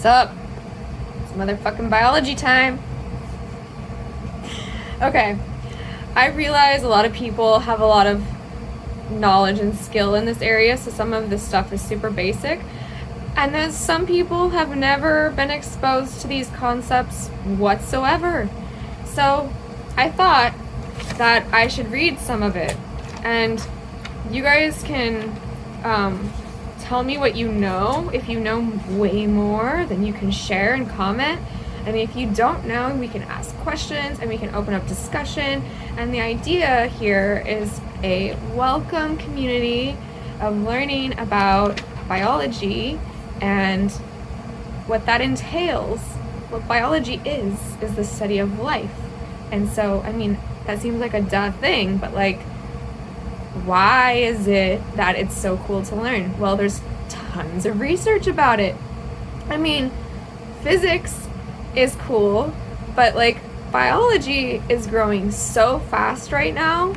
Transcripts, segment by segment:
up? It's motherfucking biology time. Okay, I realize a lot of people have a lot of knowledge and skill in this area, so some of this stuff is super basic. And then some people have never been exposed to these concepts whatsoever. So I thought that I should read some of it. And you guys can tell me what you know. If you know way more, then you can share and comment. And if you don't know, we can ask questions and we can open up discussion. And the idea here is a welcome community of learning about biology and what that entails. What biology is the study of life. And so, I mean, that seems like a duh thing, but like, why is it that it's so cool to learn? Well, there's tons of research about it. I mean, physics is cool, but like biology is growing so fast right now,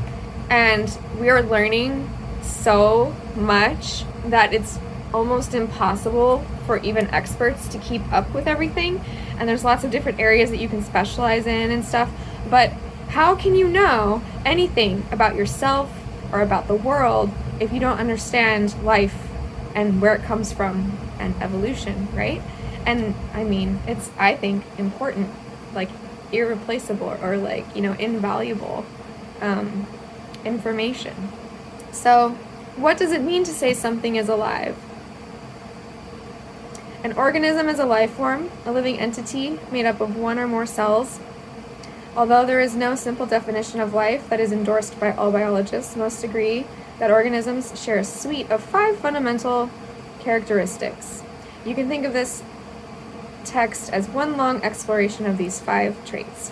and we are learning so much that it's almost impossible for even experts to keep up with everything. And there's lots of different areas that you can specialize in and stuff, but how can you know anything about yourself or about the world if you don't understand life and where it comes from and evolution, right? And I mean, it's, I think, important, like irreplaceable or like, you know, invaluable information. So what does it mean to say something is alive? An organism is a life form, a living entity made up of one or more cells. Although there is no simple definition of life that is endorsed by all biologists, most agree that organisms share a suite of 5 fundamental characteristics. You can think of this text as one long exploration of these 5 traits.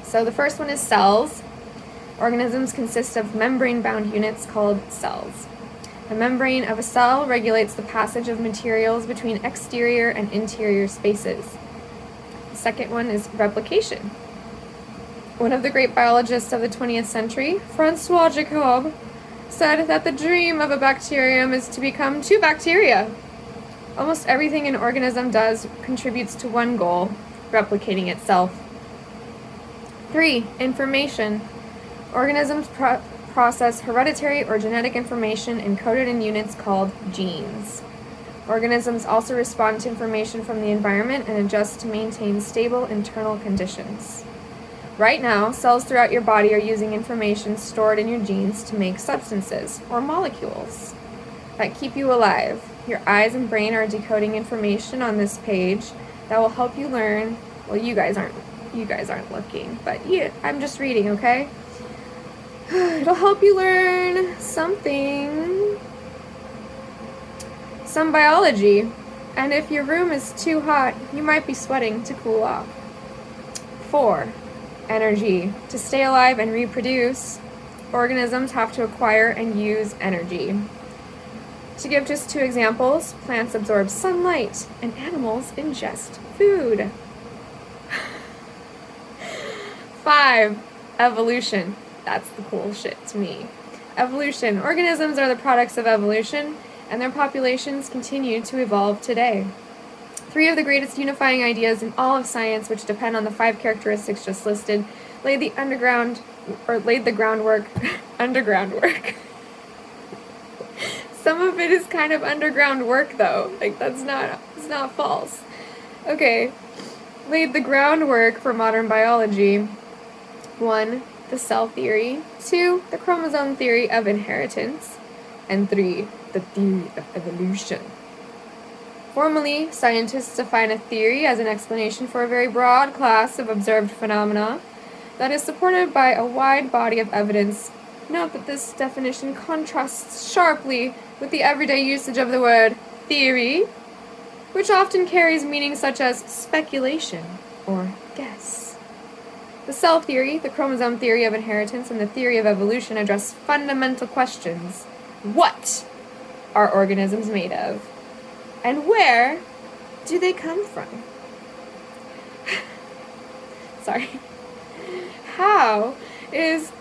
So the first one is cells. Organisms consist of membrane-bound units called cells. The membrane of a cell regulates the passage of materials between exterior and interior spaces. The second one is replication. One of the great biologists of the 20th century, Francois Jacob, said that the dream of a bacterium is to become 2 bacteria. Almost everything an organism does contributes to one goal, replicating itself. 3. Information. Organisms process hereditary or genetic information encoded in units called genes. Organisms also respond to information from the environment and adjust to maintain stable internal conditions. Right now, cells throughout your body are using information stored in your genes to make substances, or molecules, that keep you alive. Your eyes and brain are decoding information on this page that will help you learn. Well, you guys aren't looking, but yeah, I'm just reading, okay? It'll help you learn some biology. And if your room is too hot, you might be sweating to cool off. 4. Energy. To stay alive and reproduce, organisms have to acquire and use energy. To give just 2 examples, plants absorb sunlight and animals ingest food. 5. Evolution. That's the cool shit to me. Evolution. Organisms are the products of evolution, and their populations continue to evolve today. 3 of the greatest unifying ideas in all of science, which depend on the 5 characteristics just listed, laid the groundwork. Underground work. Some of it is kind of underground work, though. Like, it's not false. Okay. Laid the groundwork for modern biology. 1. The cell theory. 2. The chromosome theory of inheritance. And 3. The theory of evolution. Formally, scientists define a theory as an explanation for a very broad class of observed phenomena that is supported by a wide body of evidence. Note that this definition contrasts sharply with the everyday usage of the word theory, which often carries meanings such as speculation or guess. The cell theory, the chromosome theory of inheritance, and the theory of evolution address fundamental questions. What are organisms made of? And where do they come from? Sorry. How is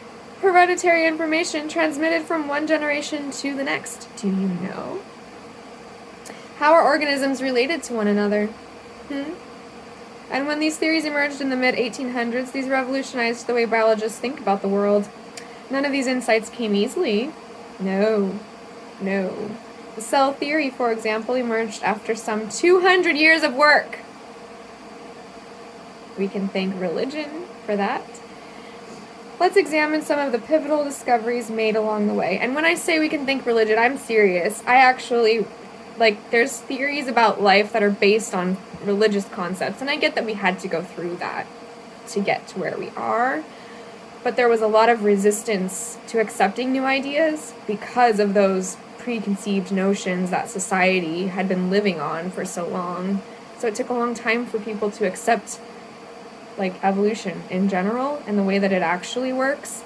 hereditary information transmitted from one generation to the next? Do you know? How are organisms related to one another? And when these theories emerged in the mid-1800s, these revolutionized the way biologists think about the world. None of these insights came easily. No. The cell theory, for example, emerged after some 200 years of work. We can thank religion for that. Let's examine some of the pivotal discoveries made along the way. And when I say we can thank religion, I'm serious. I actually, there's theories about life that are based on religious concepts, and I get that we had to go through that to get to where we are. But there was a lot of resistance to accepting new ideas because of those preconceived notions that society had been living on for so long. So it took a long time for people to accept evolution in general and the way that it actually works.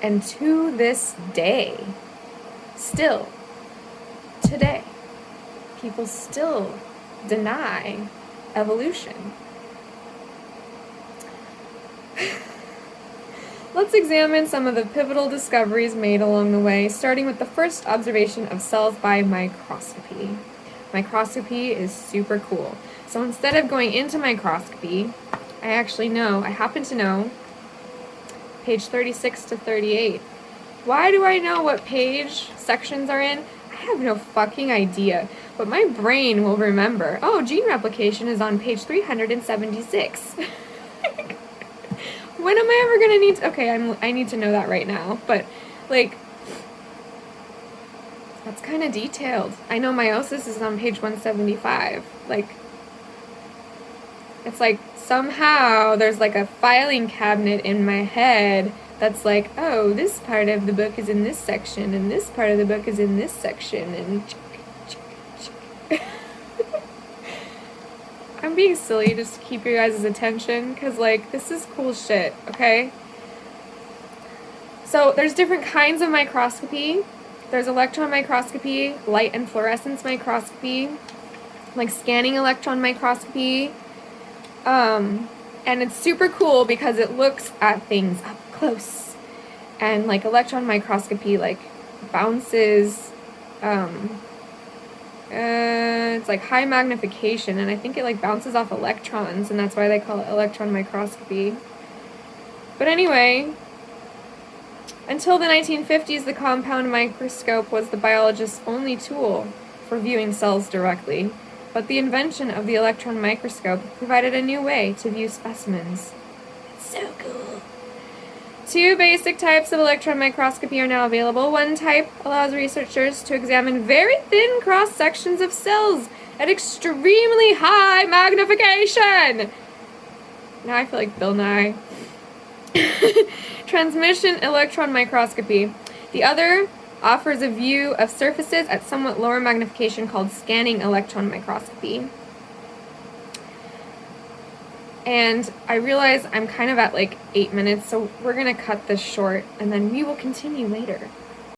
And to this day, still, today, people still deny evolution. Let's examine some of the pivotal discoveries made along the way, starting with the first observation of cells by microscopy. Microscopy is super cool. So instead of going into microscopy, I happen to know page 36 to 38. Why do I know what page sections are in? I have no fucking idea, but my brain will remember. Oh, gene replication is on page 376. When am I ever gonna need to, okay, I need to know that right now, but that's kind of detailed. I know meiosis is on page 175. It's somehow there's a filing cabinet in my head that's oh, this part of the book is in this section, and this part of the book is in this section, and I'm being silly just to keep your guys' attention, because this is cool shit, okay? So there's different kinds of microscopy. There's electron microscopy, light and fluorescence microscopy, scanning electron microscopy. And it's super cool because it looks at things up close. And electron microscopy bounces, it's high magnification, and I think it bounces off electrons, and that's why they call it electron microscopy. But anyway, until the 1950s, the compound microscope was the biologist's only tool for viewing cells directly. But the invention of the electron microscope provided a new way to view specimens. It's so cool. Two basic types of electron microscopy are now available. One type allows researchers to examine very thin cross-sections of cells at extremely high magnification. Now I feel like Bill Nye. Transmission electron microscopy. The other offers a view of surfaces at somewhat lower magnification called scanning electron microscopy. And I realize I'm kind of at 8 minutes, so we're going to cut this short, and then we will continue later.